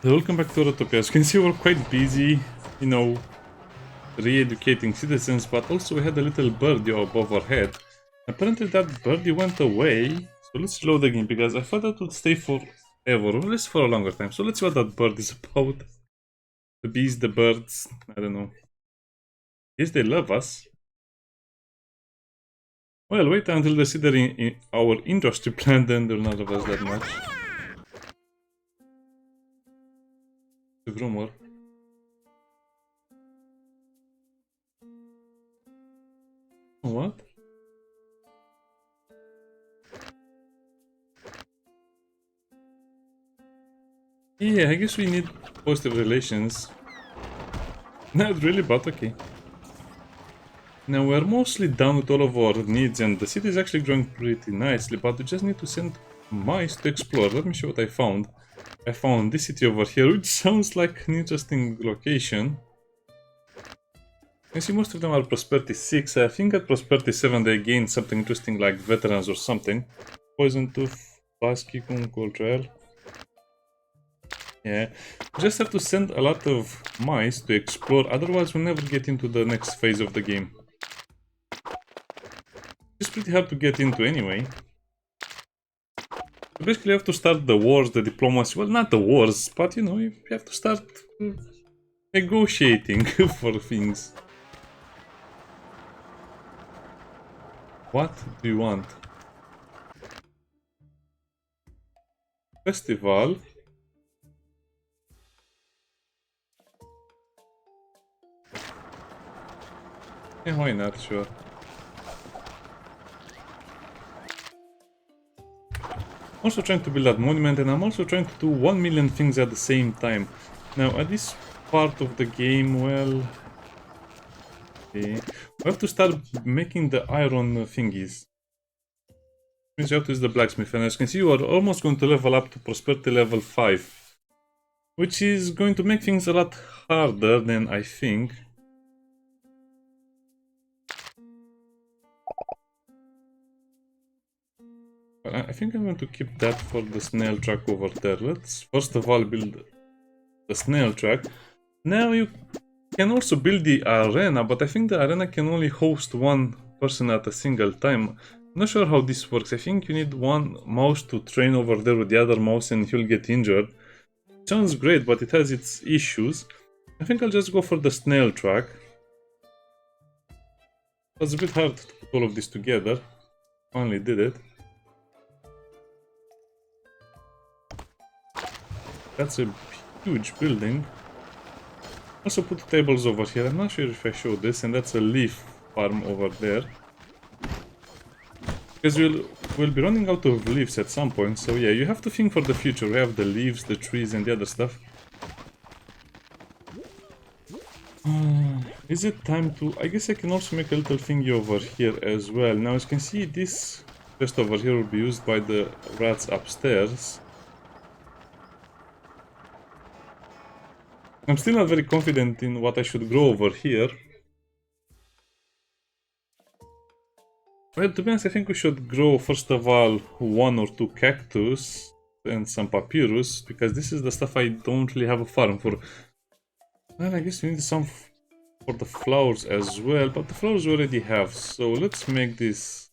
Welcome back to Ratopia. As you can see, we're quite busy, you know, re-educating citizens, but also we had a little birdie above our head. Apparently that birdie went away, so let's load the game because I thought that would stay forever, or at least for a longer time. So let's see what that bird is about. The bees, the birds, I don't know. Yes, they love us. Well, wait until they see that in our industry plant, then they'll not love us that much. The rumor. What? Yeah, I guess we need positive relations. Not really, but okay. Now we're mostly done with all of our needs and the city is actually growing pretty nicely, but we just need to send mice to explore. Let me show what I found. I found this city over here, which sounds like an interesting location. You see, most of them are Prosperity 6. I think at Prosperity 7 they gained something interesting like Veterans or something. Poison Tooth, Baskicum, Cultural. Yeah, we just have to send a lot of mice to explore, otherwise we'll never get into the next phase of the game. It's pretty hard to get into anyway. So basically you have to start the wars, the diplomacy, well not the wars, but you know, you have to start negotiating for things. What do you want? Festival? Yeah, why not, sure. I'm also trying to build that monument and I'm also trying to do 1 million things at the same time. Now at this part of the game, well... Okay, we have to start making the iron thingies. Means you have to use the blacksmith, and as you can see you are almost going to level up to prosperity level 5. Which is going to make things a lot harder than I think. I think I'm going to keep that for the snail track over there. Let's first of all build the snail track. Now you can also build the arena, but I think the arena can only host one person at a single time. I'm not sure how this works. I think you need one mouse to train over there with the other mouse and he'll get injured. Sounds great, but it has its issues. I think I'll just go for the snail track. It was a bit hard to put all of this together. Finally did it. That's a huge building. Also put tables over here. I'm not sure if I showed this, and that's a leaf farm over there. Because we'll be running out of leaves at some point, so yeah, you have to think for the future. We have the leaves, the trees, and the other stuff. Is it time to... I guess I can also make a little thingy over here as well. Now, as you can see, this chest over here will be used by the rats upstairs. I'm still not very confident in what I should grow over here. Well, to be honest, I think we should grow, first of all, 1 or 2 cactus and some papyrus, because this is the stuff I don't really have a farm for. Well, I guess we need some for the flowers as well, but the flowers we already have, so let's make this.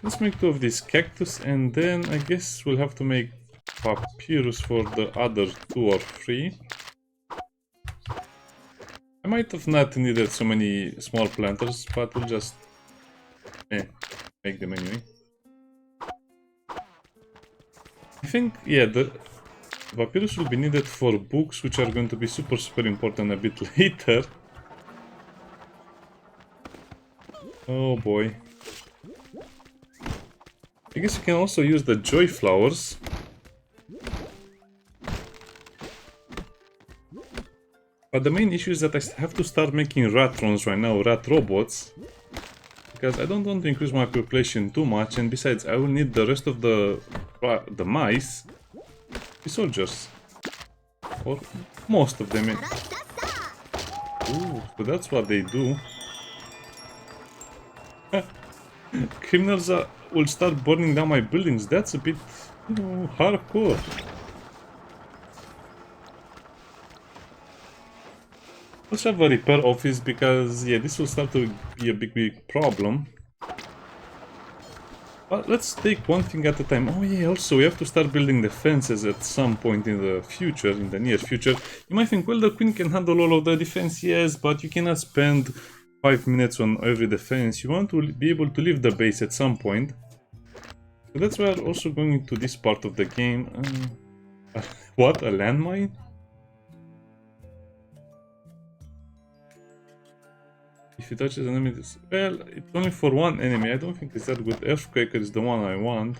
Let's make 2 of these cactus, and then I guess we'll have to make papyrus for the other 2 or 3. I might have not needed so many small planters, but we'll just make them anyway. I think, yeah, the papyrus will be needed for books, which are going to be super important a bit later. Oh boy. I guess you can also use the joy flowers. But the main issue is that I have to start making ratrons right now, rat robots. Because I don't want to increase my population too much, and besides I will need the rest of the mice be soldiers. Or most of them. Ooh, so that's what they do. Criminals are will start burning down my buildings. That's a bit, you know, hardcore. Let's have a repair office because, yeah, this will start to be a big problem. But let's take one thing at a time. Oh yeah, also we have to start building the fences at some point in the future, in the near future. You might think, well, the queen can handle all of the defense, yes, but you cannot spend 5 minutes on every defense. You want to be able to leave the base at some point. So that's why we're also going into this part of the game. What, a landmine? If it touches an enemy, well, it's only for one enemy. I don't think it's that good. Earthquaker is the one I want.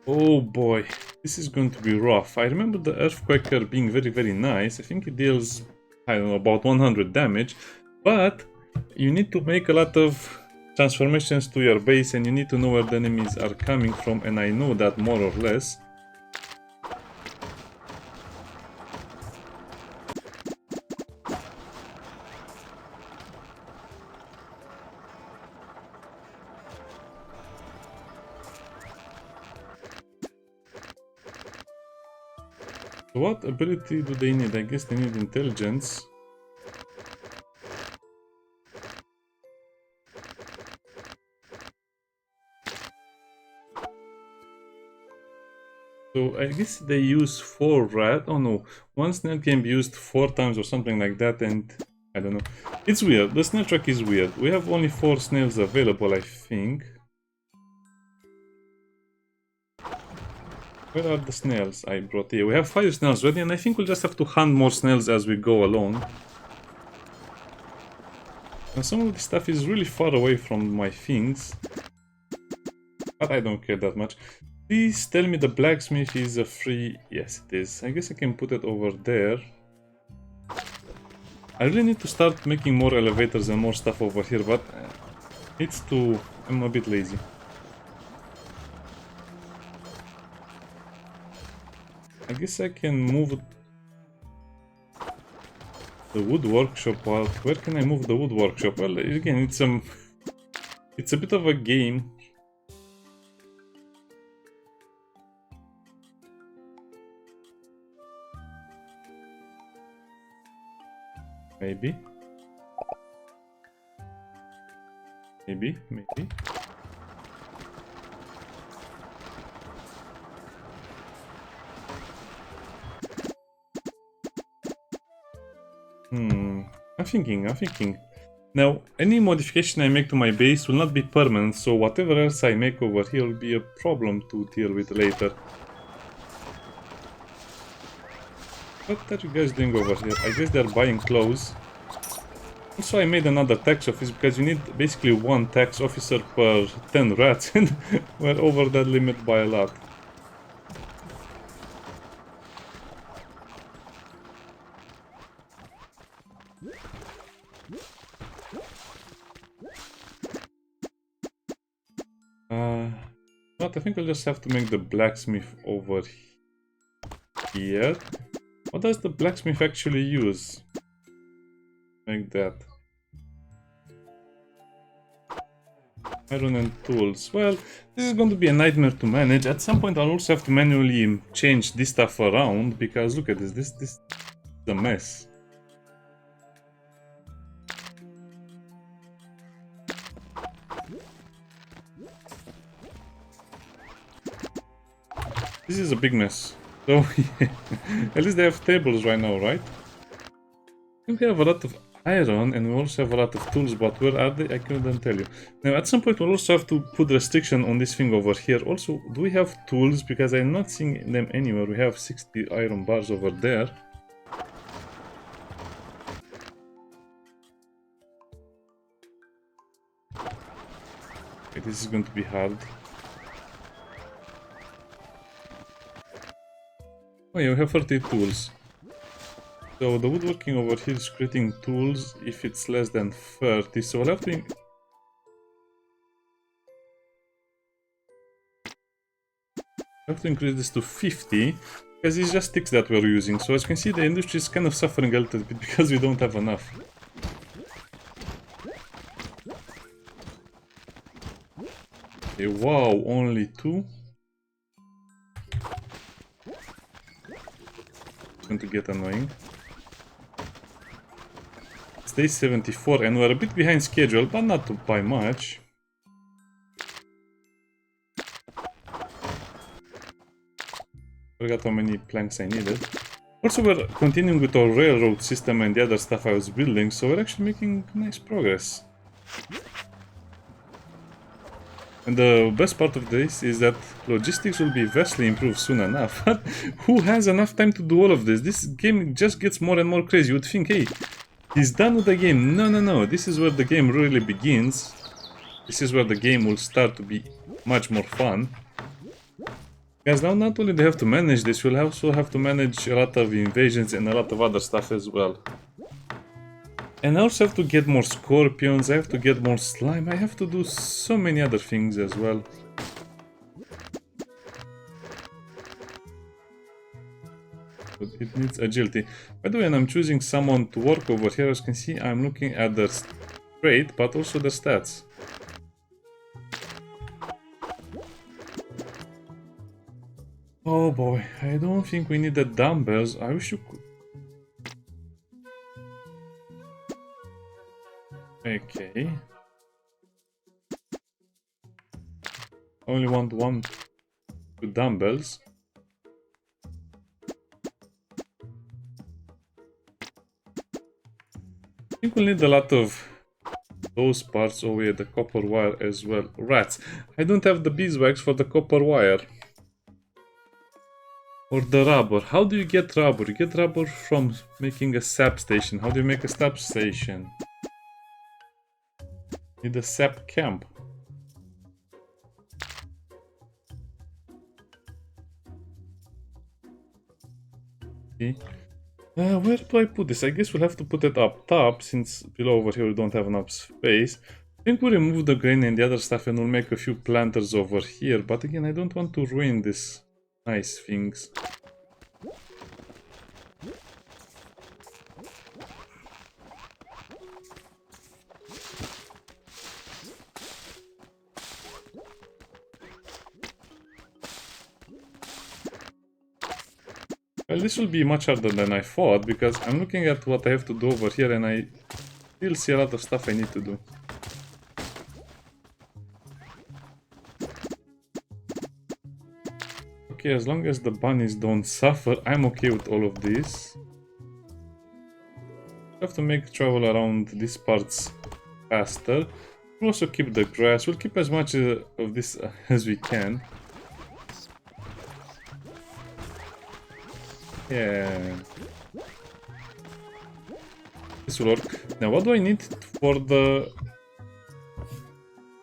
Oh boy, this is going to be rough. I remember the Earthquaker being very nice. I think it deals, I don't know, about 100 damage. But you need to make a lot of transformations to your base and you need to know where the enemies are coming from, and I know that more or less. What ability do they need? I guess they need intelligence. So I guess they use 4 rat. Oh no, one snail can be used 4 times or something like that, and I don't know. It's weird. The snail track is weird. We have only 4 snails available, I think. Where are the snails I brought here? We have 5 snails ready, and I think we'll just have to hunt more snails as we go along. And some of this stuff is really far away from my things, but I don't care that much. Please tell me the blacksmith is a free... Yes, it is. I guess I can put it over there. I really need to start making more elevators and more stuff over here, but it's too... I'm a bit lazy. I guess I can move the wood workshop out. Where can I move the wood workshop? Well, again, it's a bit of a game. Maybe. Maybe. I'm thinking. Now, any modification I make to my base will not be permanent, so whatever else I make over here will be a problem to deal with later. What are you guys doing over here? I guess they're buying clothes. Also, I made another tax office because you need basically 1 tax officer per 10 rats, and we're over that limit by a lot. But I think I'll just have to make the blacksmith over here. What does the blacksmith actually use? Like that. Iron and tools. Well, this is going to be a nightmare to manage. At some point I'll also have to manually change this stuff around, because look at this. This is a mess. This is a big mess. So, yeah. At least they have tables right now, right? I think we have a lot of iron and we also have a lot of tools, but where are they? I couldn't tell you. Now, at some point we'll also have to put restriction on this thing over here. Also, do we have tools? Because I'm not seeing them anywhere. We have 60 iron bars over there. Okay, this is going to be hard. Oh yeah, we have 30 tools. So the woodworking over here is creating tools if it's less than 30. So I'll have to increase this to 50, because it's just sticks that we're using. So as you can see, the industry is kind of suffering a little bit because we don't have enough. Okay, wow, only 2. Going to get annoying. It's day 74 and we're a bit behind schedule, but not by much. Forgot how many planks I needed. Also, we're continuing with our railroad system and the other stuff I was building, so we're actually making nice progress. And the best part of this is that logistics will be vastly improved soon enough. But who has enough time to do all of this? This game just gets more and more crazy. You would think, hey, he's done with the game. No, no, no. This is where the game really begins. This is where the game will start to be much more fun. Because now not only do you have to manage this, you'll also have to manage a lot of invasions and a lot of other stuff as well. And I also have to get more scorpions, I have to get more slime, I have to do so many other things as well. But it needs agility. By the way, when I'm choosing someone to work over here, as you can see, I'm looking at their trait, but also the stats. Oh boy, I don't think we need the dumbbells, I wish you could. Okay. Only want 2 dumbbells. I think we'll need a lot of those parts. Oh yeah, the copper wire as well. Rats. I don't have the beeswax for the copper wire. Or the rubber. How do you get rubber? You get rubber from making a sap station. How do you make a sap station? Need a sap camp. Okay. Where do I put this? I guess we'll have to put it up top, since below over here we don't have enough space. I think we'll remove the grain and the other stuff and we'll make a few planters over here. But again, I don't want to ruin these nice things. Well, this will be much harder than I thought, because I'm looking at what I have to do over here and I still see a lot of stuff I need to do. Okay, as long as the bunnies don't suffer, I'm okay with all of this. I have to make travel around these parts faster. We'll also keep the grass. We'll keep as much of this as we can. Yeah. This will work. Now, what do I need for the...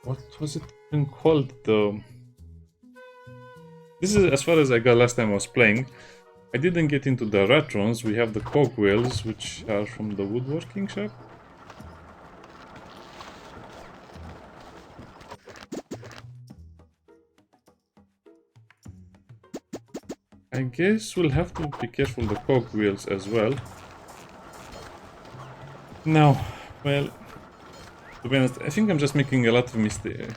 What was it even called? This is as far as I got last time I was playing. I didn't get into the ratrons. We have the cogwheels, which are from the woodworking shop. I guess we'll have to be careful the cogwheels as well. Now, well, to be honest, I think I'm just making a lot of mistakes.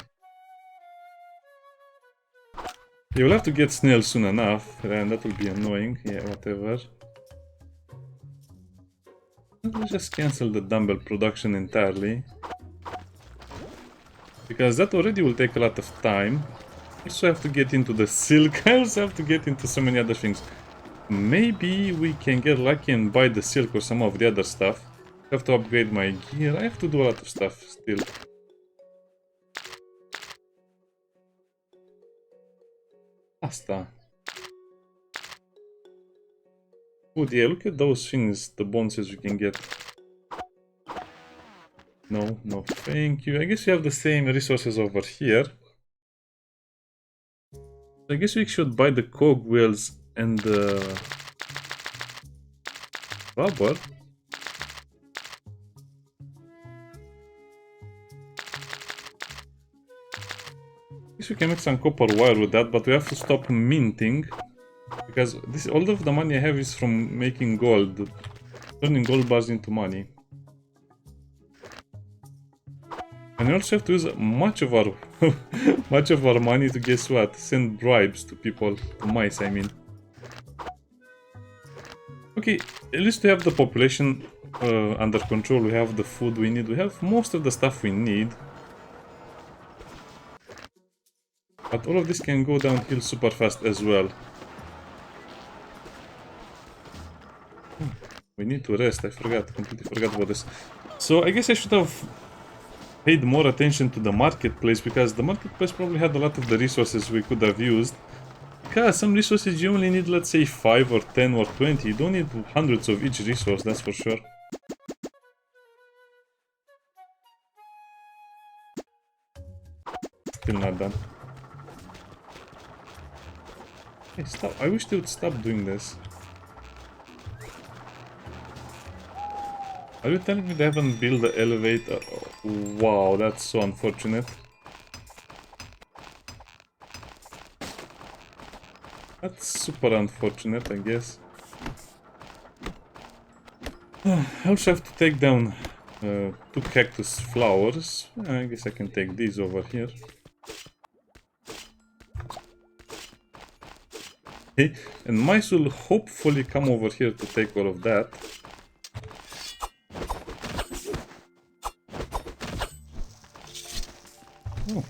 You'll have to get snails soon enough, and that will be annoying. Yeah, whatever. Let's just cancel the dumbbell production entirely. Because that already will take a lot of time. I also have to get into the silk. I also have to get into so many other things. Maybe we can get lucky and buy the silk or some of the other stuff. I have to upgrade my gear. I have to do a lot of stuff still. Asta. Oh yeah, look at those things, the bonuses we can get. No, no, thank you. I guess we have the same resources over here. I guess we should buy the cogwheels and the rubber. I guess we can make some copper wire with that, but we have to stop minting. Because this, all of the money I have is from making gold. Turning gold bars into money. And we also have to use much of our much of our money to guess what? Send bribes to people, to mice, I mean. Okay, at least we have the population under control. We have the food we need. We have most of the stuff we need. But all of this can go downhill super fast as well. We need to rest. I forgot, completely forgot about this. So I guess I should have paid more attention to the marketplace, because the marketplace probably had a lot of the resources we could have used. Because some resources you only need, let's say, 5 or 10 or 20. You don't need hundreds of each resource, that's for sure. Still not done. Hey, stop. I wish they would stop doing this. Are you telling me they haven't built the elevator? Oh, wow, that's so unfortunate. That's super unfortunate, I guess. I also have to take down 2 cactus flowers. I guess I can take these over here. Okay, and mice will hopefully come over here to take all of that. Oh.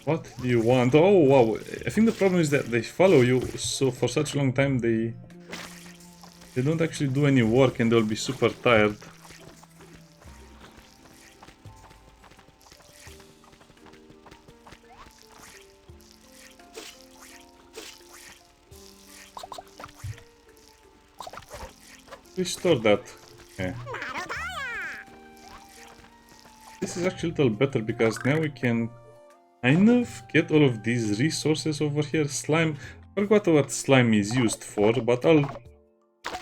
What do you want? Oh wow, I think the problem is that they follow you so for such a long time they don't actually do any work and they'll be super tired. Restore that. Yeah. This is actually a little better because now we can kind of get all of these resources over here. Slime, I forgot what slime is used for, but I'll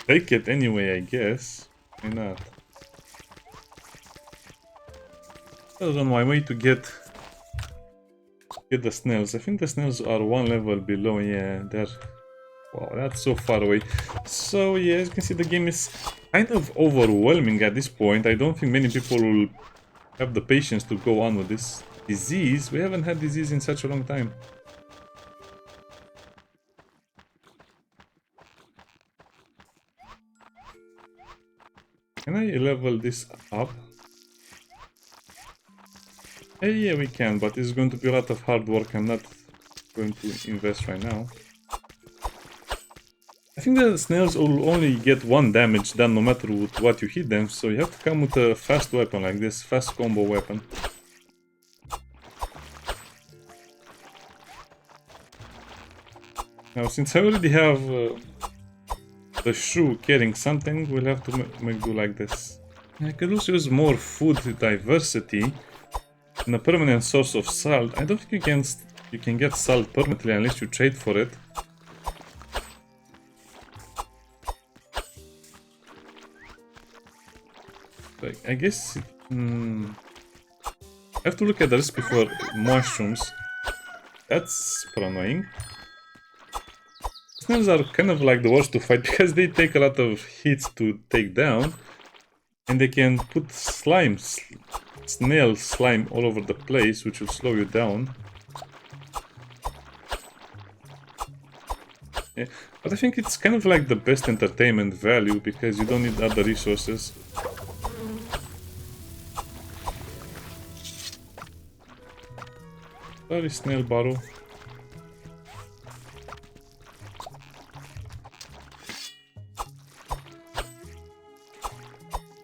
take it anyway, I guess. Why not? I was on my way to get the snails. I think the snails are 1 level below. Yeah, they're... Wow, that's so far away. So yeah, as you can see, the game is kind of overwhelming at this point. I don't think many people will have the patience to go on with this disease. We haven't had disease in such a long time. Can I level this up? Yeah, we can, but it's going to be a lot of hard work. I'm not going to invest right now. I think the snails will only get 1 damage done no matter what you hit them, so you have to come with a fast weapon like this, fast combo weapon. Now, since I already have the shoe carrying something, we'll have to make do like this. I could also use more food diversity and a permanent source of salt. I don't think you can get salt permanently unless you trade for it. I guess I have to look at the recipe for mushrooms. That's super annoying. Snails are kind of like the worst to fight because they take a lot of hits to take down, and they can put snail slime all over the place, which will slow you down. Yeah, but I think it's kind of like the best entertainment value because you don't need other resources. Sorry, snail barrow.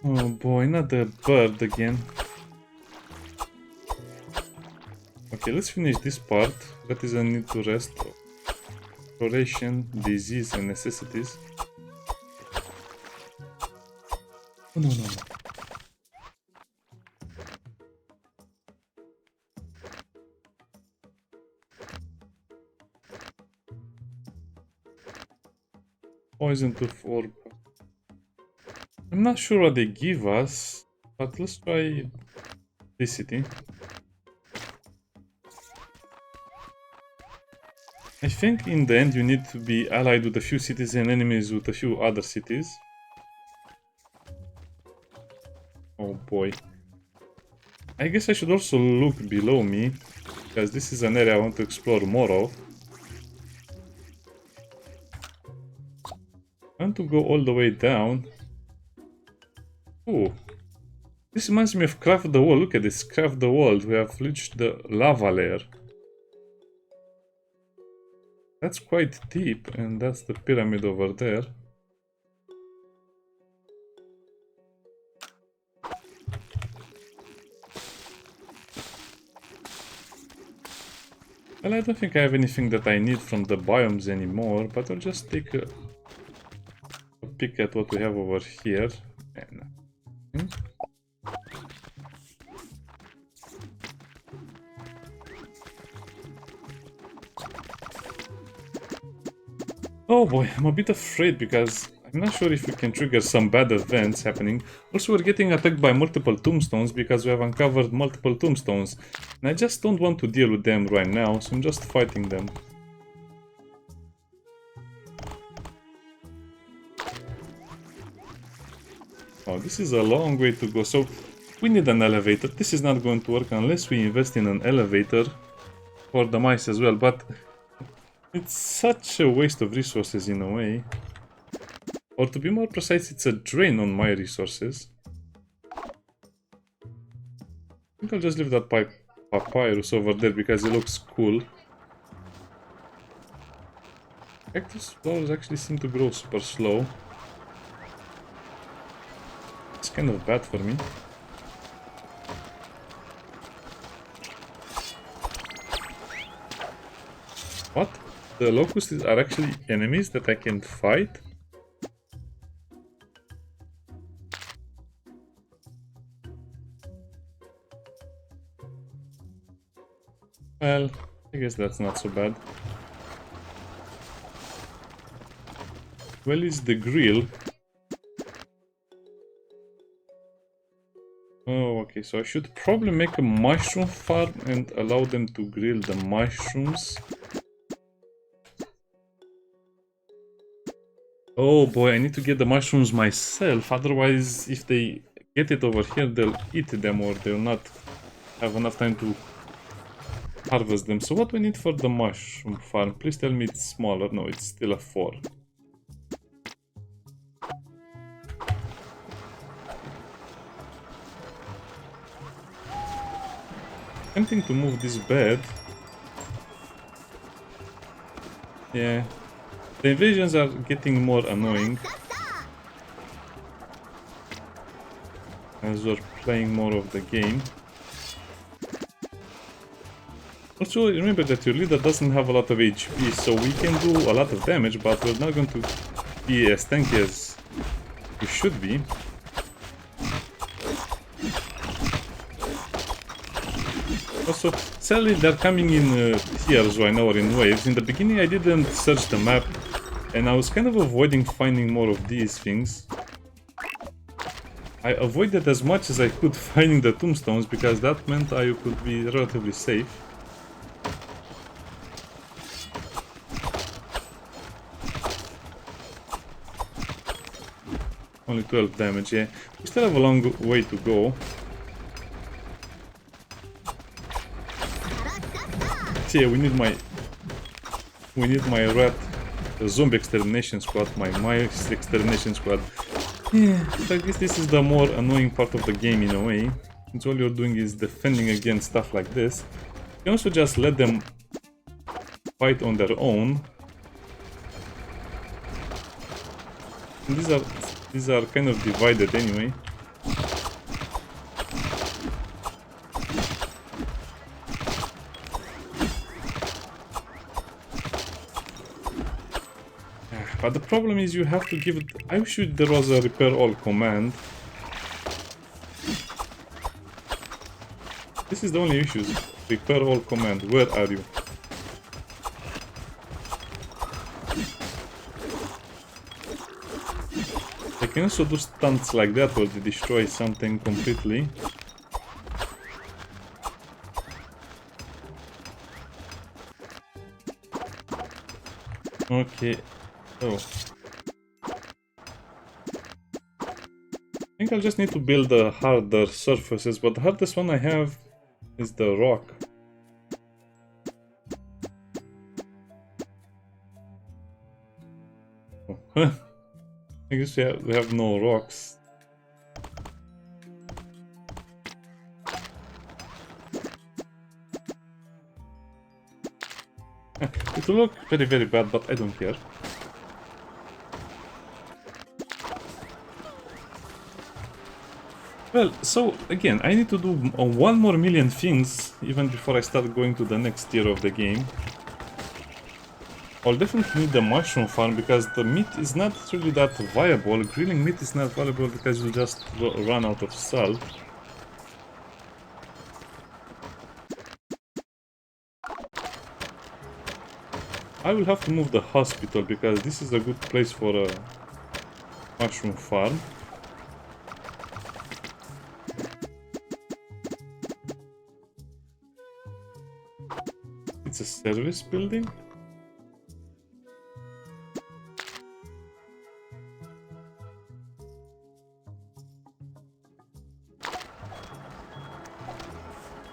Oh boy, not the bird again. Okay, let's finish this part. That is a need to rest. Exploration, disease, and necessities. Oh, no, no, no. Poison tooth orb. I'm not sure what they give us, but let's try this city. I think in the end you need to be allied with a few cities and enemies with a few other cities. Oh boy. I guess I should also look below me, because this is an area I want to explore more of. I want to go all the way down. Oh, this reminds me of Craft the World. Look at this, Craft the World. We have reached the lava layer. That's quite deep, and that's the pyramid over there. Well, I don't think I have anything that I need from the biomes anymore, but I'll just take a peek at what we have over here. And, oh boy, I'm a bit afraid because I'm not sure if we can trigger some bad events happening. Also, we're getting attacked by multiple tombstones because we have uncovered multiple tombstones. And I just don't want to deal with them right now, so I'm just fighting them. Oh, this is a long way to go, so we need an elevator. This is not going to work unless we invest in an elevator for the mice as well, but it's such a waste of resources in a way. Or to be more precise, it's a drain on my resources. I think I'll just leave that papyrus over there because it looks cool. Cactus flowers actually seem to grow super slow. It's kind of bad for me. What? The locusts are actually enemies that I can fight? Well, I guess that's not so bad. Well, is the grill? Oh, okay, so I should probably make a mushroom farm and allow them to grill the mushrooms. Oh boy, I need to get the mushrooms myself, otherwise if they get it over here, they'll eat them or they'll not have enough time to harvest them. So what do we need for the mushroom farm? Please tell me it's smaller. No, it's still a 4. Tempting to move this bed. Yeah. The invasions are getting more annoying as we're playing more of the game. Also, remember that your leader doesn't have a lot of HP, so we can do a lot of damage, but we're not going to be as tanky as we should be. Also, sadly, they're coming in tiers right now, or in waves. In the beginning, I didn't search the map, and I was kind of avoiding finding more of these things. I avoided as much as I could finding the tombstones, because that meant I could be relatively safe. Only 12 damage, yeah. We still have a long way to go. So yeah, we need my rat, the zombie extermination squad, my mice extermination squad. Yeah, I guess this is the more annoying part of the game in a way. Since all you're doing is defending against stuff like this. You can also just let them fight on their own. And these are kind of divided anyway. But the problem is you have to give it... I wish there was a repair all command. This is the only issue. Repair all command. Where are you? I can also do stunts like that where they destroy something completely. Okay. Oh. I think I'll just need to build the harder surfaces, but the hardest one I have is the rock. Oh. I guess we have no rocks. It will look very, very bad, but I don't care. Well, so again, I need to do 1 more million things even before I start going to the next tier of the game. I'll definitely need the mushroom farm because the meat is not really that viable. Grilling meat is not viable because you'll just run out of salt. I will have to move the hospital because this is a good place for a mushroom farm. It's a service building.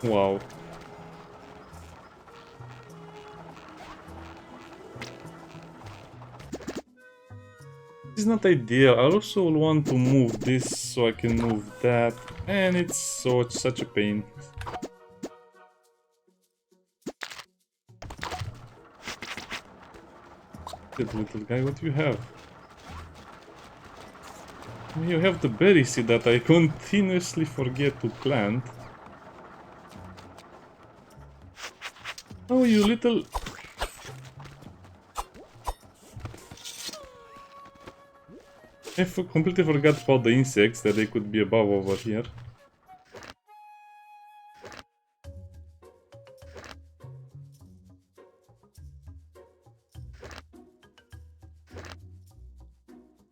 Wow. This is not ideal. I also want to move this so I can move that. And it's such a pain. Little guy, what do you have? You have the berry seed that I continuously forget to plant. Oh, you little... I completely forgot about the insects, that they could be above over here.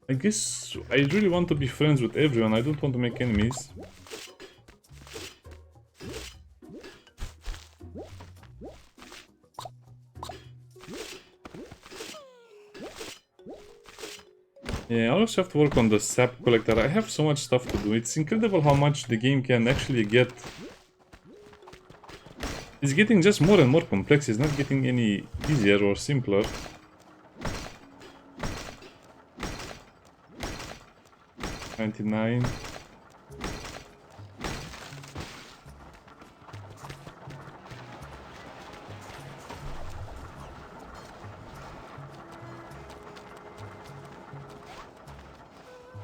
I guess I really want to be friends with everyone, I don't want to make enemies. Yeah, I also have to work on the sap collector. I have so much stuff to do. It's incredible how much the game can actually get. It's getting just more and more complex. It's not getting any easier or simpler. $99.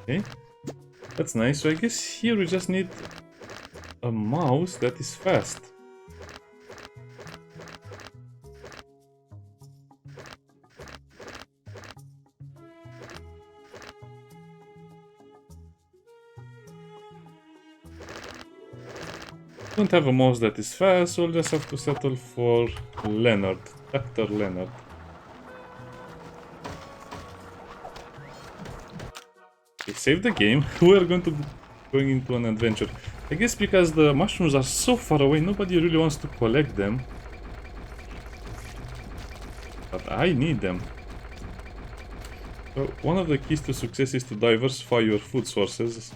Okay, that's nice. So I guess here we just need a mouse that is fast. Don't have a mouse that is fast, so we'll just have to settle for Leonard, Dr. Leonard. Okay, save the game. We're going into an adventure. I guess because the mushrooms are so far away, nobody really wants to collect them. But I need them. So one of the keys to success is to diversify your food sources.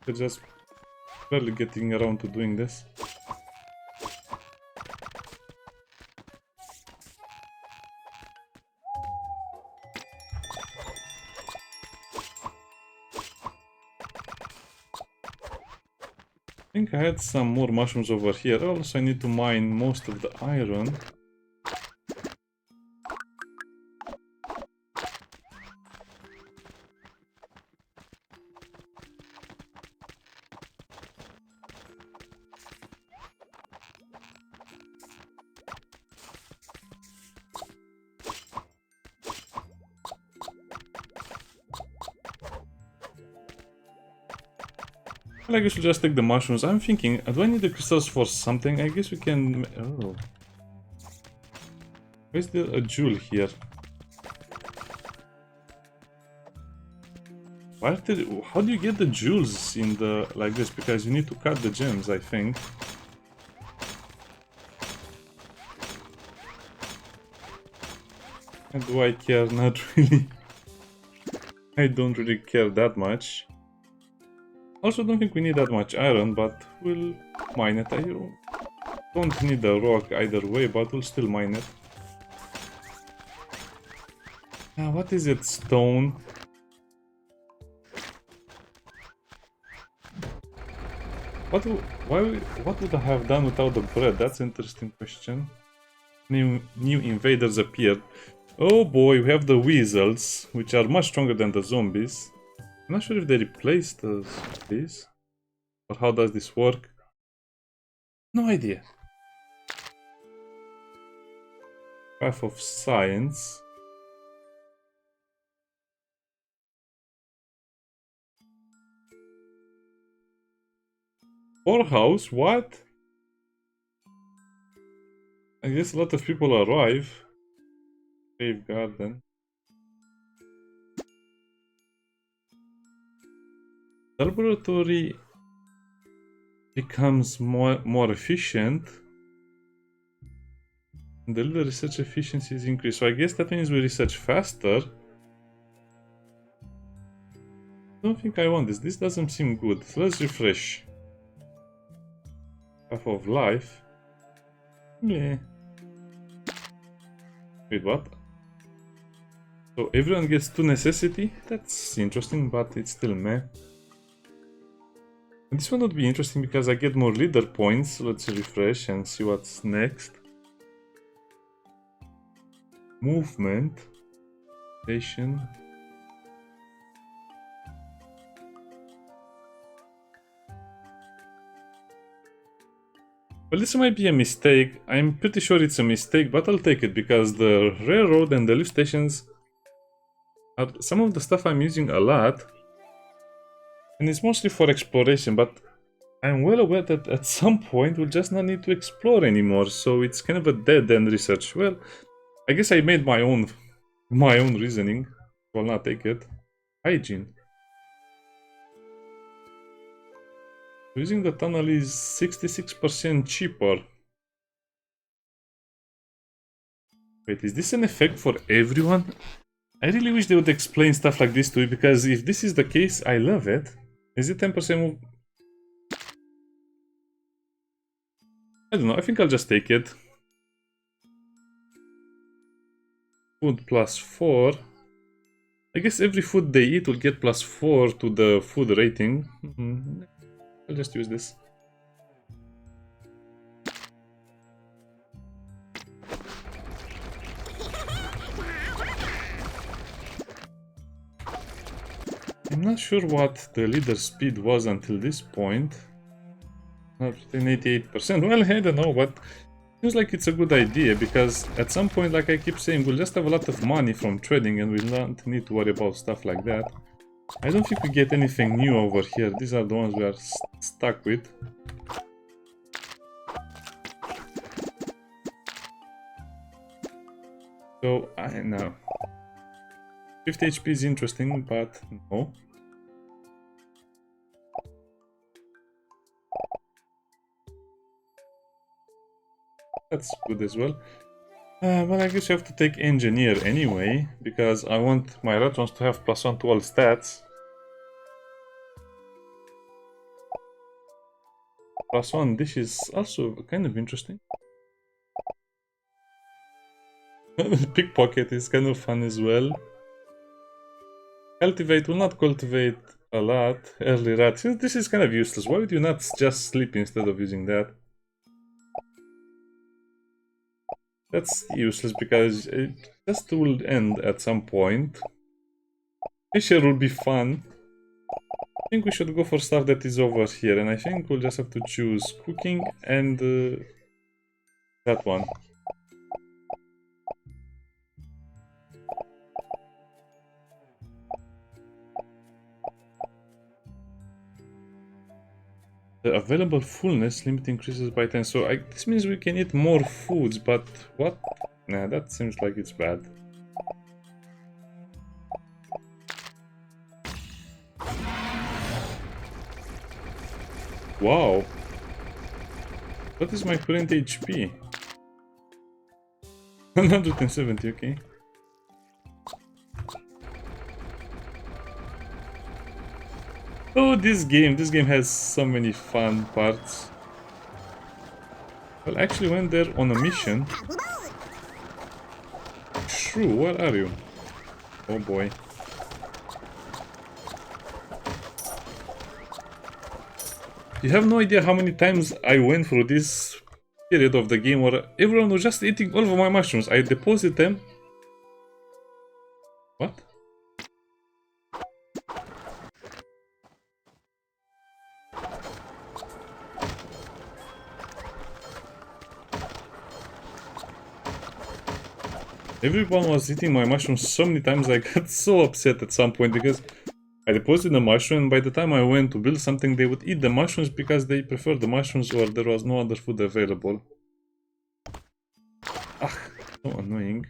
We're just barely getting around to doing this. I think I had some more mushrooms over here. Also, I need to mine most of the iron. I guess we'll just take the mushrooms. I'm thinking, do I need the crystals for something? I guess we can... Oh. Where's a jewel here? How do you get the jewels in the... like this? Because you need to cut the gems, I think. And do I care? Not really. I don't really care that much. Also, don't think we need that much iron, but we'll mine it. I don't need a rock either way, but we'll still mine it. What is it? Stone? What would I have done without the bread? That's an interesting question. New invaders appeared. Oh boy, we have the weasels, which are much stronger than the zombies. I'm not sure if they replaced the zombies. Or how does this work? No idea. Path of Science. Poorhouse? What? I guess a lot of people arrive. Cave Garden. Laboratory becomes more efficient. And the little research efficiency is increased. So I guess that means we research faster. I don't think I want this. This doesn't seem good. So let's refresh. Half of life. Yeah. Wait, what? So everyone gets 2 necessity? That's interesting, but it's still meh. And this one would be interesting because I get more leader points. So let's refresh and see what's next. Movement. Station. Well, this might be a mistake. I'm pretty sure it's a mistake, but I'll take it because the railroad and the lift stations are some of the stuff I'm using a lot. And it's mostly for exploration, but I'm well aware that at some point we'll just not need to explore anymore. So it's kind of a dead-end research. Well, I guess I made my own reasoning. Will not take it. Hygiene. Using the tunnel is 66% cheaper. Wait, is this an effect for everyone? I really wish they would explain stuff like this to me, because if this is the case, I love it. Is it 10% move? I don't know, I think I'll just take it. Food plus 4. I guess every food they eat will get plus 4 to the food rating. I'll just use this. I'm not sure what the leader speed was until this point. Not 88%. Well, I don't know, but seems like it's a good idea, because at some point, like I keep saying, we'll just have a lot of money from trading and we'll not need to worry about stuff like that. I don't think we get anything new over here. These are the ones we are stuck with. So, I know. 50 HP is interesting, but no. That's good as well. Well, I guess you have to take engineer anyway, because I want my Ratons to have +1 to all stats. +1, this is also kind of interesting. Pickpocket is kind of fun as well. Cultivate will not cultivate a lot. Early rat. This is kind of useless. Why would you not just sleep instead of using that? That's useless because it just will end at some point. Fisher will be fun. I think we should go for stuff that is over here, and I think we'll just have to choose cooking and that one. The available fullness limit increases by 10, so this means we can eat more foods, but what? Nah, that seems like it's bad. Wow. What is my current HP? 170, okay. Oh, this game has so many fun parts. Well, actually went there on a mission. True, where are you? Oh boy. You have no idea how many times I went through this period of the game where everyone was just eating all of my mushrooms. I deposit them. What? Everyone was eating my mushrooms so many times I got so upset at some point because I deposited the mushroom and by the time I went to build something they would eat the mushrooms because they preferred the mushrooms or there was no other food available. Ah, so annoying.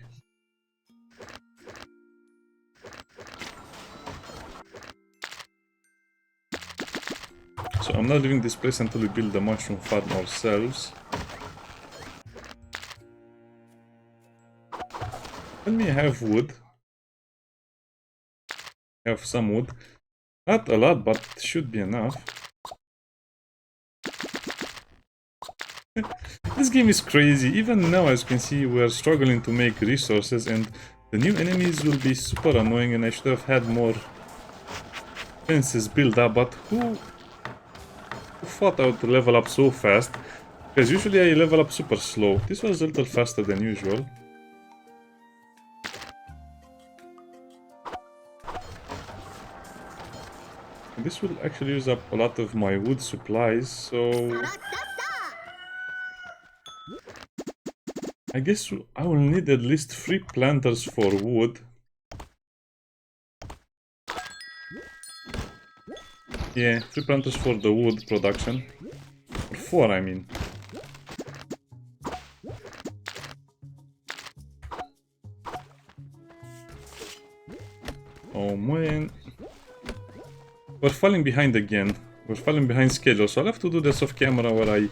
So I'm not leaving this place until we build the mushroom farm ourselves. Let me have wood. Have some wood. Not a lot, but should be enough. This game is crazy. Even now, as you can see, we are struggling to make resources and the new enemies will be super annoying and I should have had more fences built up, but who thought I would level up so fast? Because usually I level up super slow. This was a little faster than usual. This will actually use up a lot of my wood supplies, so I guess I will need at least 3 planters for wood. Yeah, 3 planters for the wood production. Or 4, I mean. Oh man. We're falling behind again. We're falling behind schedule, so I'll have to do this off camera where I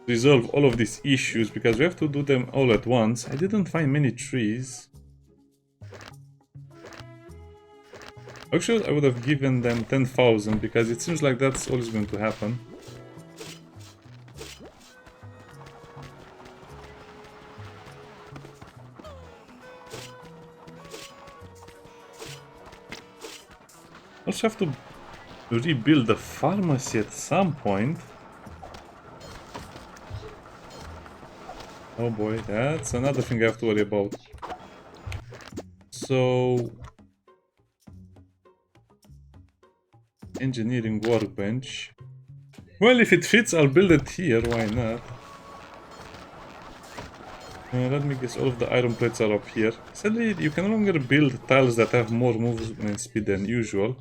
resolve all of these issues because we have to do them all at once. I didn't find many trees. Actually, I would have given them 10,000 because it seems like that's always going to happen. Also have to rebuild the pharmacy at some point. Oh boy, that's another thing I have to worry about. So... engineering workbench. Well, if it fits, I'll build it here, why not? Let me guess, all of the iron plates are up here. Sadly, you can no longer build tiles that have more movement speed than usual.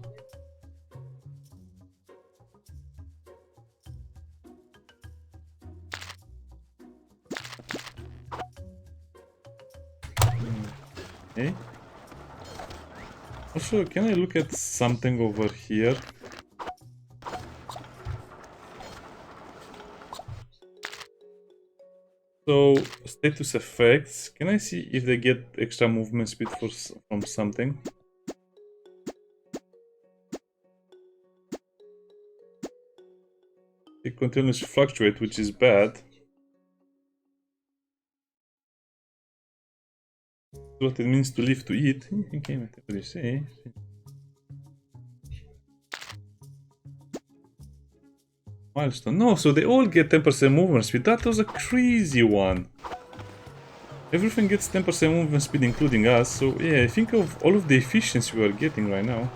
Okay. Also, can I look at something over here? So, status effects. Can I see if they get extra movement speed from something? It continues to fluctuate, which is bad. What it means to live to eat. Okay, whatever you say. Milestone. No, so they all get 10% movement speed. That was a crazy one. Everything gets 10% movement speed, including us. So yeah, think of all of the efficiency we are getting right now.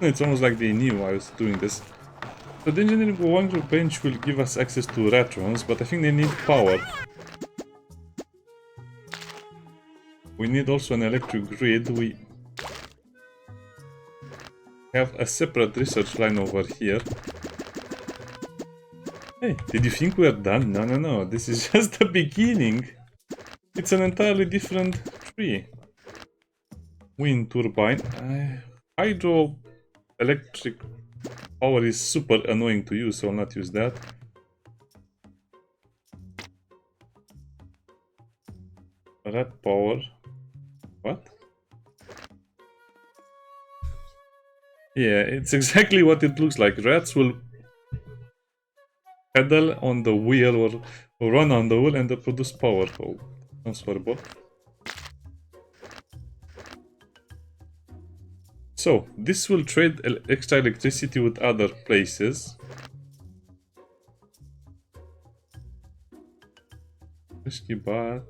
It's almost like they knew I was doing this. So the engineering workbench will give us access to Ratrons, but I think they need power. We need also an electric grid. We have a separate research line over here. Hey, did you think we are done? No, no, no. This is just the beginning. It's an entirely different tree. Wind turbine. Hydro electric power is super annoying to use, so I'll not use that. Rat power. What? Yeah, it's exactly what it looks like. Rats will pedal on the wheel or run on the wheel and they produce power. Oh, sounds horrible. So, this will trade extra electricity with other places. Risky bar,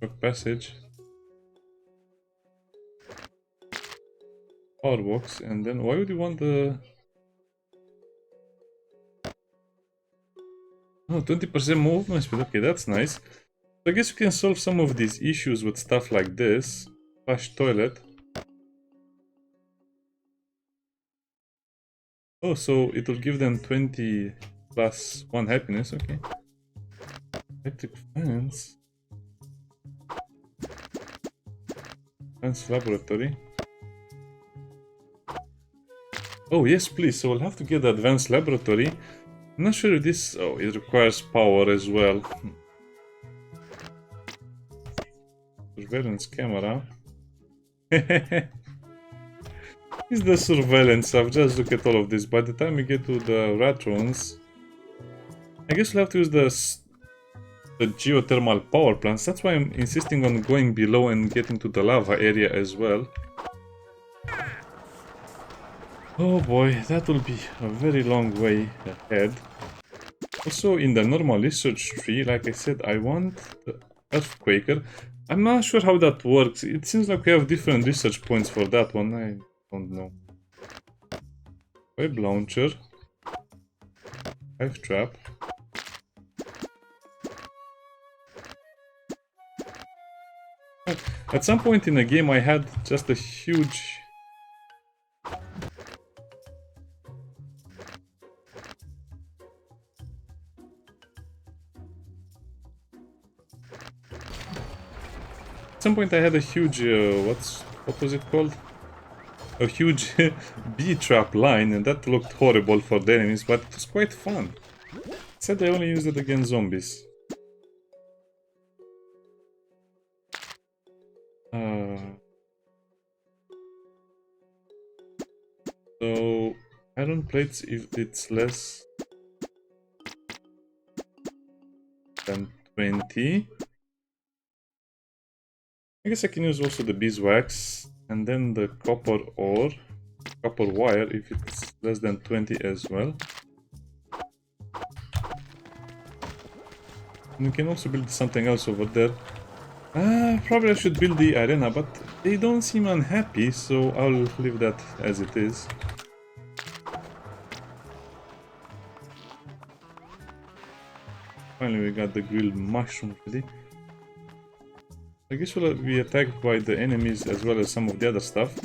short passage, power box, and then why would you want the... Oh, 20% movement speed, okay, that's nice. So I guess you can solve some of these issues with stuff like this. Flush toilet. Oh, so it will give them 20 plus 1 happiness, okay. Electric fence. Fence laboratory. Oh, yes, please. So we'll have to get the advanced laboratory. I'm not sure if this... Oh, it requires power as well. Surveillance camera. It's the surveillance. I've just looked at all of this. By the time we get to the ratrons, I guess we'll have to use the geothermal power plants. That's why I'm insisting on going below and getting to the lava area as well. Oh boy, that will be a very long way ahead. Also, in the normal research tree, like I said, I want the Earthquaker. I'm not sure how that works. It seems like we have different research points for that one. I don't know. Web launcher. Hive trap. At some point in the game I had just a huge... At some point I had a huge... what was it called? A huge bee trap line, and that looked horrible for the enemies, but it was quite fun. Said I only used it against zombies. So, iron plates if it's less than 20. I guess I can use also the beeswax and then the copper ore, copper wire if it's less than 20 as well. And we can also build something else over there. Probably I should build the arena, but they don't seem unhappy, so I'll leave that as it is. Finally we got the grilled mushroom ready. I guess we'll be attacked by the enemies as well as some of the other stuff.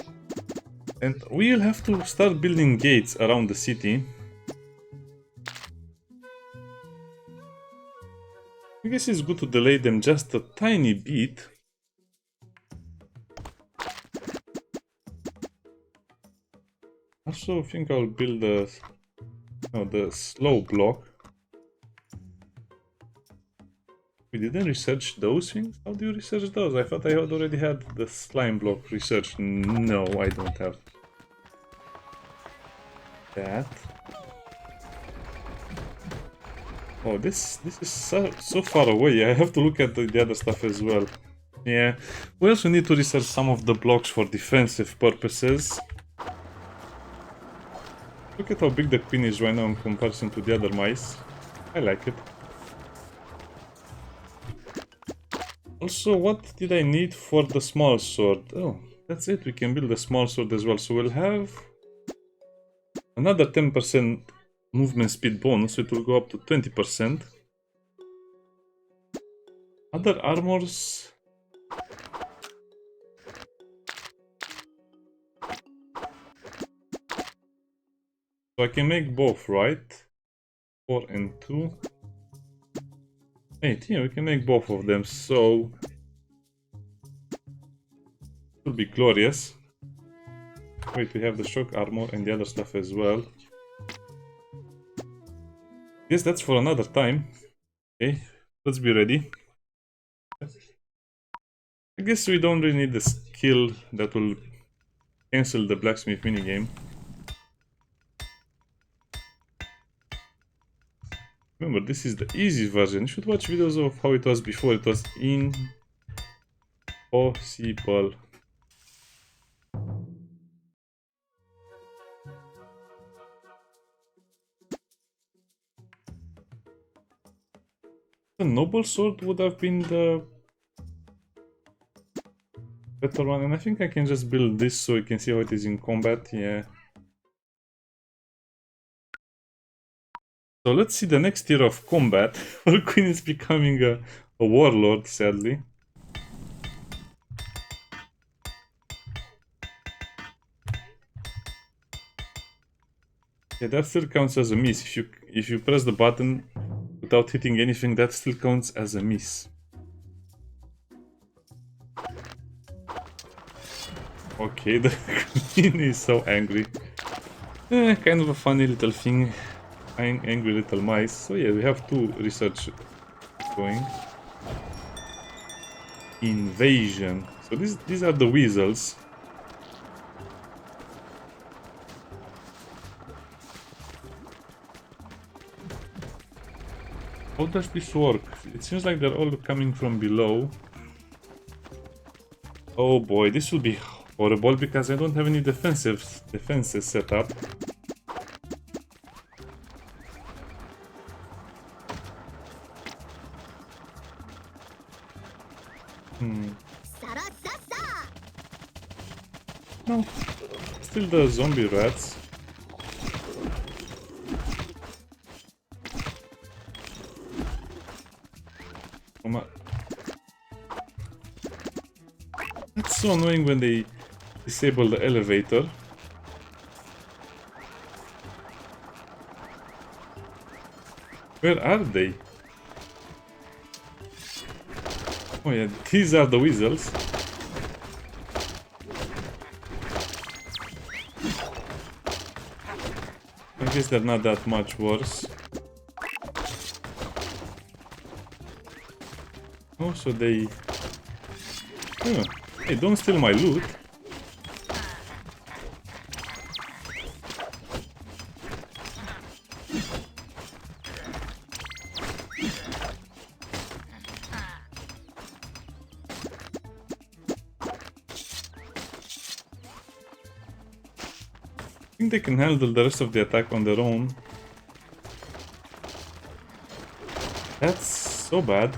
And we'll have to start building gates around the city. I guess it's good to delay them just a tiny bit. Also, I think I'll build the slow block. We didn't research those things? How do you research those? I thought I had already had the slime block researched. No, I don't have that. Oh, this is so far away. I have to look at the other stuff as well. Yeah, we also need to research some of the blocks for defensive purposes. Look at how big the queen is right now in comparison to the other mice. I like it. Also, what did I need for the small sword? Oh, that's it. We can build a small sword as well. So we'll have another 10% movement speed bonus. So it will go up to 20%. Other armors... So I can make both, right? 4 and 2. 8, yeah, we can make both of them, so... It will be glorious. Wait, we have the shock armor and the other stuff as well. Guess that's for another time. Okay, let's be ready. I guess we don't really need the skill that will cancel the blacksmith minigame. Remember, this is the easy version. You should watch videos of how it was before. It was impossible. The noble sword would have been the better one, and I think I can just build this so you can see how it is in combat. Yeah. So let's see the next tier of combat. Our queen is becoming a warlord, sadly. Yeah, that still counts as a miss. If you press the button without hitting anything, that still counts as a miss. Okay, the queen is so angry. Kind of a funny little thing. Angry little mice. So yeah, we have 2 research going. Invasion. So these are the weasels. How does this work? It seems like they're all coming from below. Oh boy, this will be horrible because I don't have any defenses set up. No, still the zombie rats. It's so annoying when they disable the elevator. Where are they? Oh yeah, these are the weasels. I guess they're not that much worse. Oh, so they... Oh, hey, don't steal my loot. I think they can handle the rest of the attack on their own. That's so bad.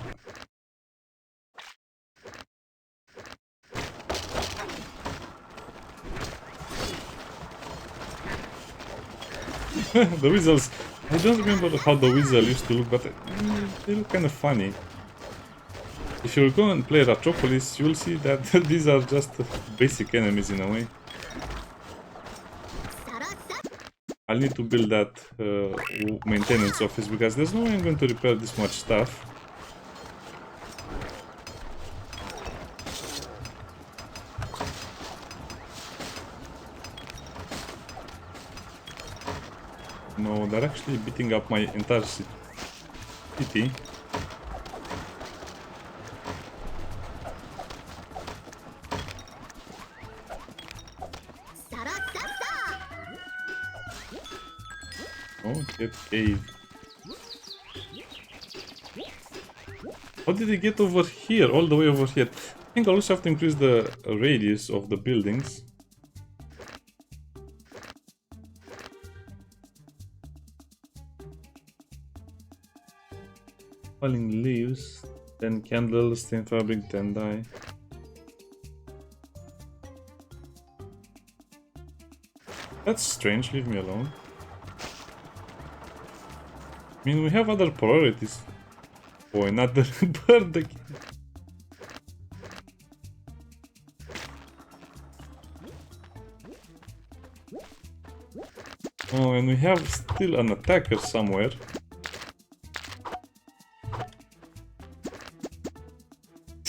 The weasels. I don't remember how the weasel used to look, but they look kind of funny. If you go and play Ratopia, you'll see that these are just basic enemies in a way. I'll need to build that maintenance office because there's no way I'm going to repair this much stuff. No, they're actually beating up my entire city. Oh, get cave. How did they get over here? All the way over here. I think I also have to increase the radius of the buildings. Falling leaves, 10 candles, 10 fabric, 10 dye. That's strange, leave me alone. I mean, we have other priorities. Boy, not the bird again. Oh, and we have still an attacker somewhere.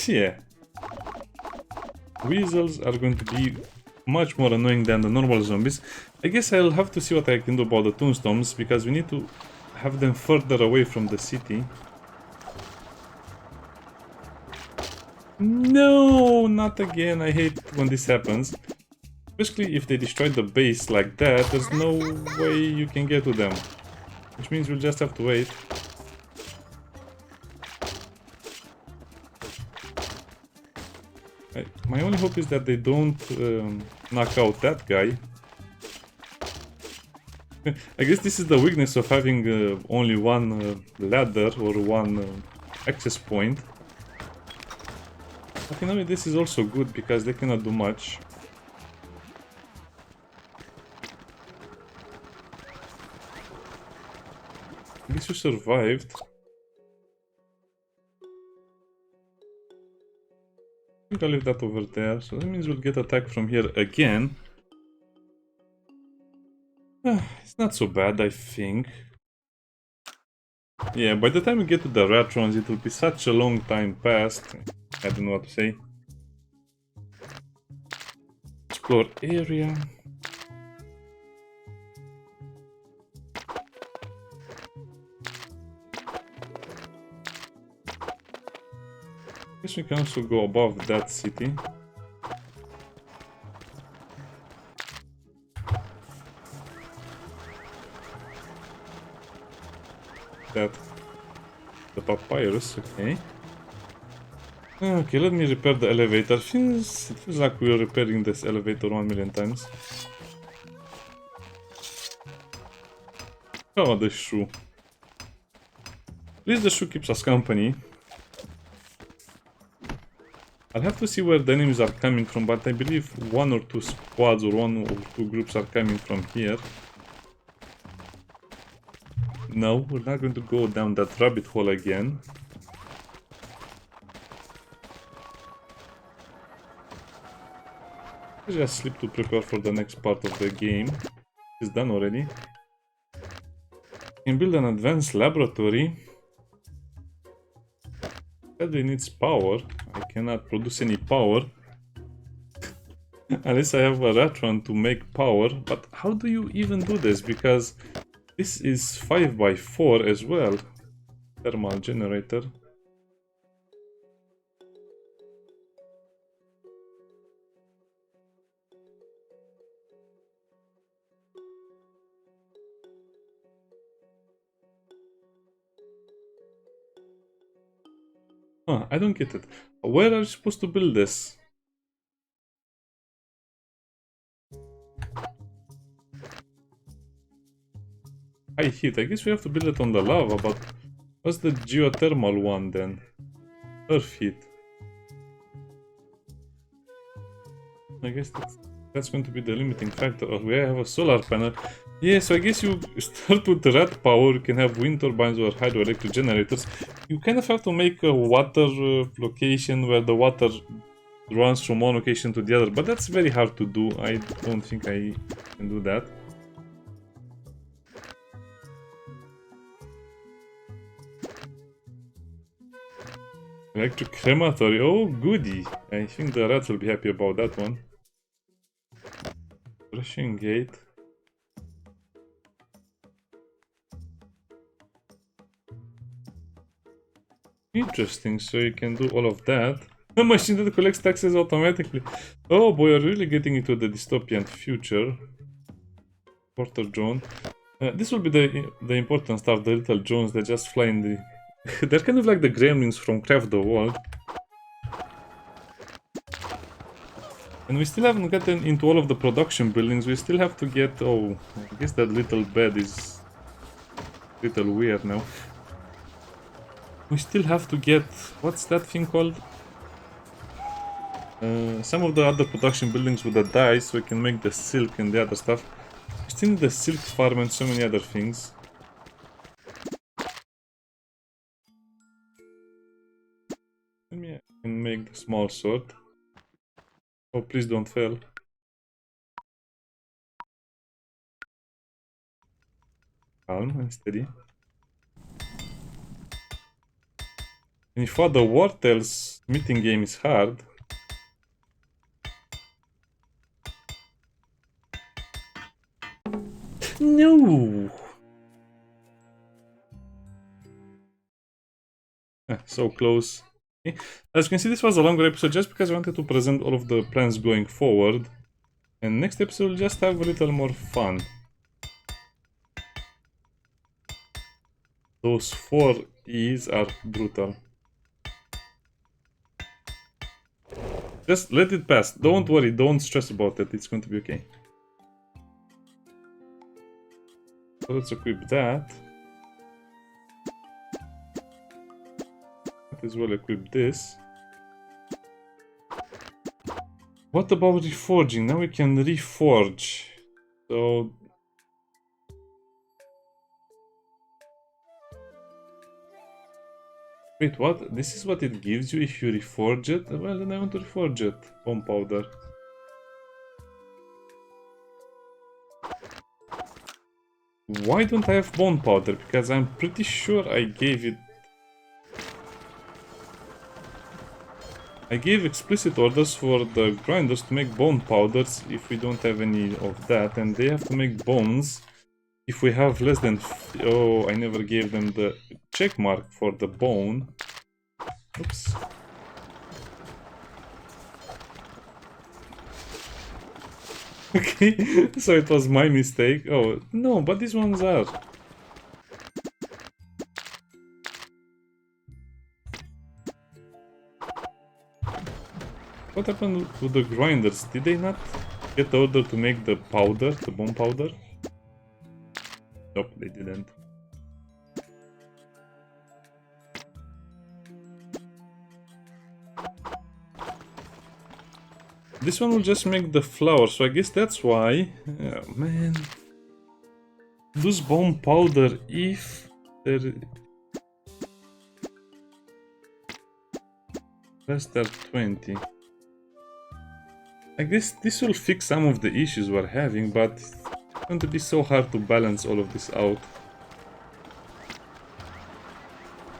Yeah. Weasels are going to be much more annoying than the normal zombies. I guess I'll have to see what I can do about the tombstones, because we need to have them further away from the city. No, not again. I hate when this happens. Especially if they destroy the base like that, there's no way you can get to them. Which means we'll just have to wait. My only hope is that they don't knock out that guy. I guess this is the weakness of having only one ladder or one access point. But in a way this is also good because they cannot do much. I guess you survived. I think I'll leave that over there, so that means we'll get attacked from here again. It's not so bad, I think. Yeah, by the time we get to the Ratrons, it will be such a long time past. I don't know what to say. Explore area. Guess we can also go above that city. That. The papyrus, okay. Okay, let me repair the elevator. It feels like we are repairing this elevator 1,000,000 times. Oh, the shoe. At least the shoe keeps us company. I'll have to see where the enemies are coming from, but I believe one or two squads or one or two groups are coming from here. No, we're not going to go down that rabbit hole again. I just sleep to prepare for the next part of the game. It's done already. Can build an advanced laboratory. Sadly needs power. I cannot produce any power. Unless I have a Ratron to make power. But how do you even do this? Because this is 5x4 as well. Thermal generator. Huh, I don't get it. Where are you supposed to build this? High heat. I guess we have to build it on the lava, but what's the geothermal one then? Earth heat. I guess that's going to be the limiting factor. Oh, we have a solar panel. Yeah, so I guess you start with rat power. You can have wind turbines or hydroelectric generators. You kind of have to make a water location where the water runs from one location to the other. But that's very hard to do. I don't think I can do that. Electric crematory. Oh, goody. I think the rats will be happy about that one. Rushing gate. Interesting, so you can do all of that. A machine that collects taxes automatically. Oh boy, we're really getting into the dystopian future. Porter drone. This will be the important stuff, the little drones that just fly in the... They're kind of like the gremlins from Craft the World. And we still haven't gotten into all of the production buildings. We still have to get... Oh, I guess that little bed is a little weird now. We still have to get... What's that thing called? Some of the other production buildings with the dyes, so we can make the silk and the other stuff. We still need the silk farm and so many other things. Let me make the small sword. Oh, please don't fail. Calm and steady. And if what the Wartels meeting game is hard... No! So close. Okay. As you can see, this was a longer episode just because I wanted to present all of the plans going forward. And next episode we'll just have a little more fun. Those 4 E's are brutal. Just let it pass. Don't worry, don't stress about it. It's going to be okay. So let's equip that. Might as well equip this. What about reforging? Now we can reforge. So wait, what? This is what it gives you if you reforge it? Well, then I want to reforge it. Bone powder. Why don't I have bone powder? Because I'm pretty sure I gave it... I gave explicit orders for the grinders to make bone powders if we don't have any of that, and they have to make bones if we have less than... Oh, I never gave them the check mark for the bone. Oops. Okay, so it was my mistake. Oh, no, but these ones are. What happened to the grinders? Did they not get order to make the powder, the bone powder? Nope, they didn't. This one will just make the flour, so I guess that's why. Oh, man. Lose bone powder if there... Less than 20. I guess this will fix some of the issues we're having, but it's going to be so hard to balance all of this out.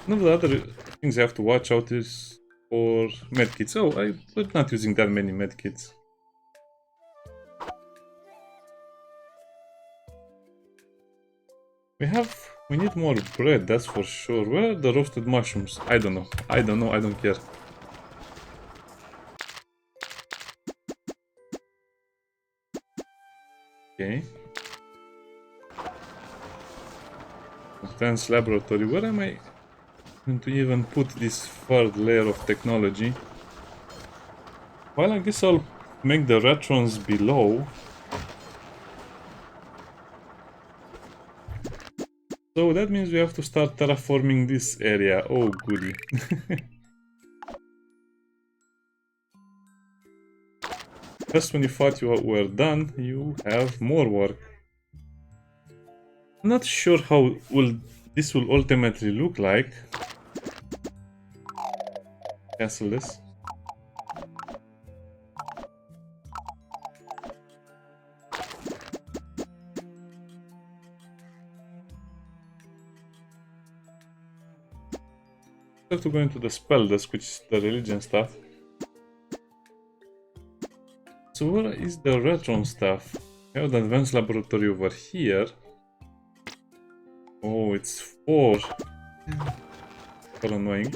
One of the other things I have to watch out is for medkits. Oh, we're not using that many medkits. We need more bread, that's for sure. Where are the roasted mushrooms? I don't know. I don't care. Okay. Advanced laboratory. Where am I going to even put this third layer of technology? Well, I guess I'll make the retrons below. So that means we have to start terraforming this area. Oh, goody. Just when you thought you were done, you have more work. I'm not sure how this will ultimately look like. Cancel this. I have to go into the spell desk, which is the religion stuff. So where is the retron stuff? I have the advanced laboratory over here. Oh, it's 4. So annoying.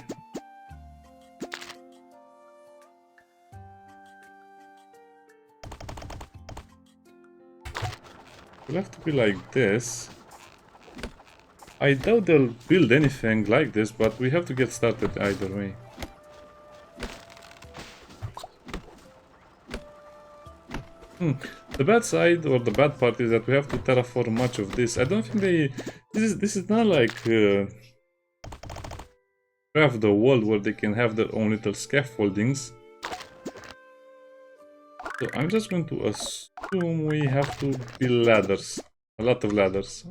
It'll have to be like this. I doubt they'll build anything like this, but we have to get started either way. The bad side, or the bad part, is that we have to terraform much of this. I don't think they... This is not like... craft the world where they can have their own little scaffoldings. So I'm just going to assume we have to build ladders. A lot of ladders.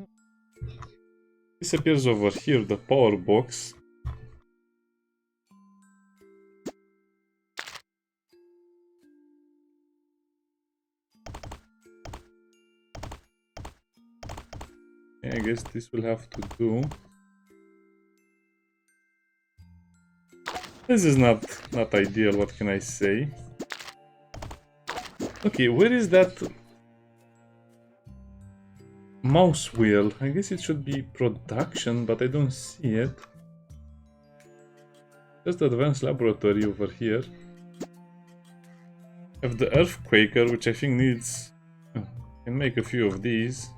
This appears over here, the power box. I guess this will have to do. This is not ideal, what can I say? Okay, where is that mouse wheel? I guess it should be production, but I don't see it. Just the advanced laboratory over here. Have the earthquaker, which I think needs... Oh, can make a few of these.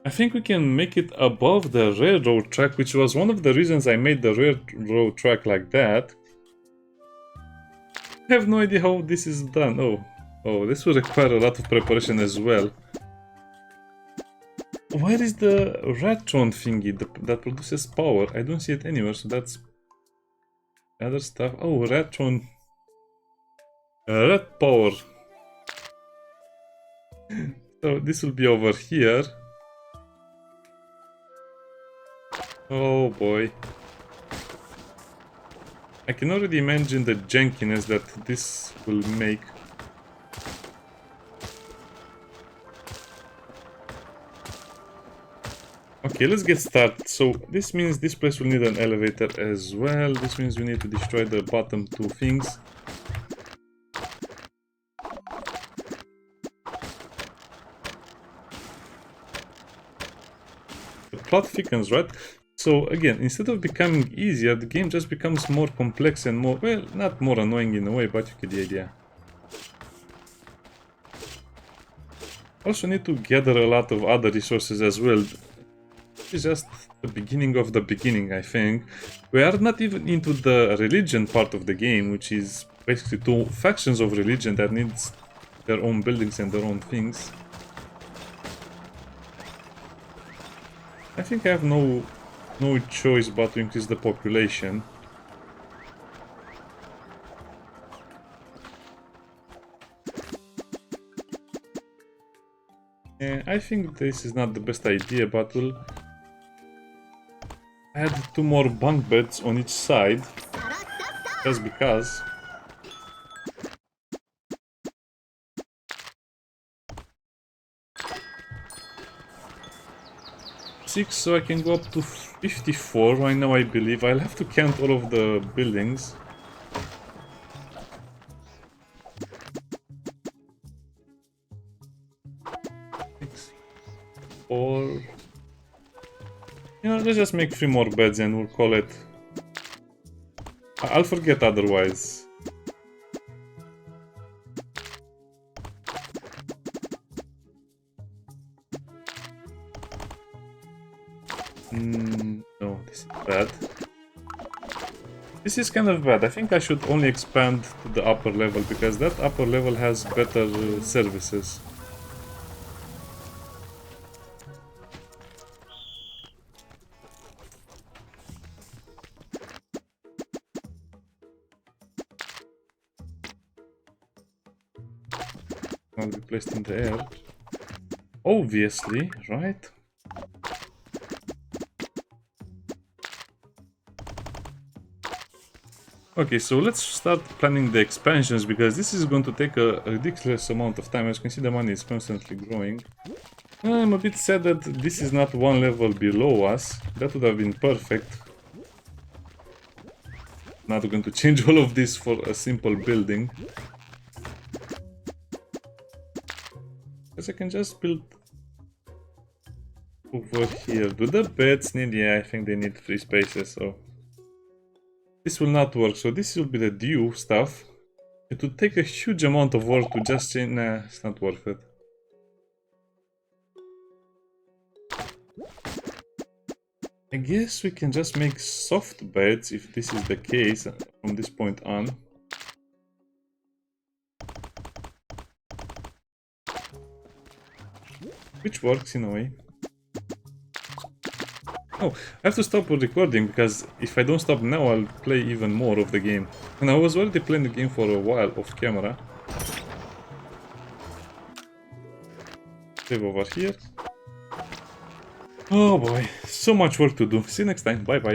I think we can make it above the railroad track, which was one of the reasons I made the railroad track like that. I have no idea how this is done. Oh, this will require a lot of preparation as well. Where is the Ratron thingy that produces power? I don't see it anywhere, so that's other stuff. Oh, Ratron. Rat power. So this will be over here. Oh boy. I can already imagine the jankiness that this will make. Okay, let's get started. So this means this place will need an elevator as well. This means we need to destroy the bottom two things. The plot thickens, right? So again, instead of becoming easier, the game just becomes more complex and more, well, not more annoying in a way, but you get the idea. Also need to gather a lot of other resources as well. It's just the beginning of the beginning, I think. We are not even into the religion part of the game, which is basically two factions of religion that needs their own buildings and their own things. I think I have no choice but to increase the population. I think this is not the best idea, but we'll add 2 more bunk beds on each side, just because. Six, so I can go up to 54 right now, I believe. I'll have to count all of the buildings. Six, 4. You know, let's just make 3 more beds and we'll call it. I'll forget otherwise. No, this is bad. This is kind of bad. I think I should only expand to the upper level, because that upper level has better services. Will be placed in the air. Obviously, right? Okay, so let's start planning the expansions, because this is going to take a ridiculous amount of time. As you can see, the money is constantly growing. I'm a bit sad that this is not one level below us. That would have been perfect. Not going to change all of this for a simple building. Because I can just build over here. Do the beds need? Yeah, I think they need 3 spaces, so this will not work. So this will be the dew stuff. It would take a huge amount of work to just change. Nah, it's not worth it. I guess we can just make soft beds if this is the case from this point on. Which works in a way. Oh, I have to stop recording, because if I don't stop now, I'll play even more of the game. And I was already playing the game for a while off camera. Save over here. Oh boy, so much work to do. See you next time. Bye bye.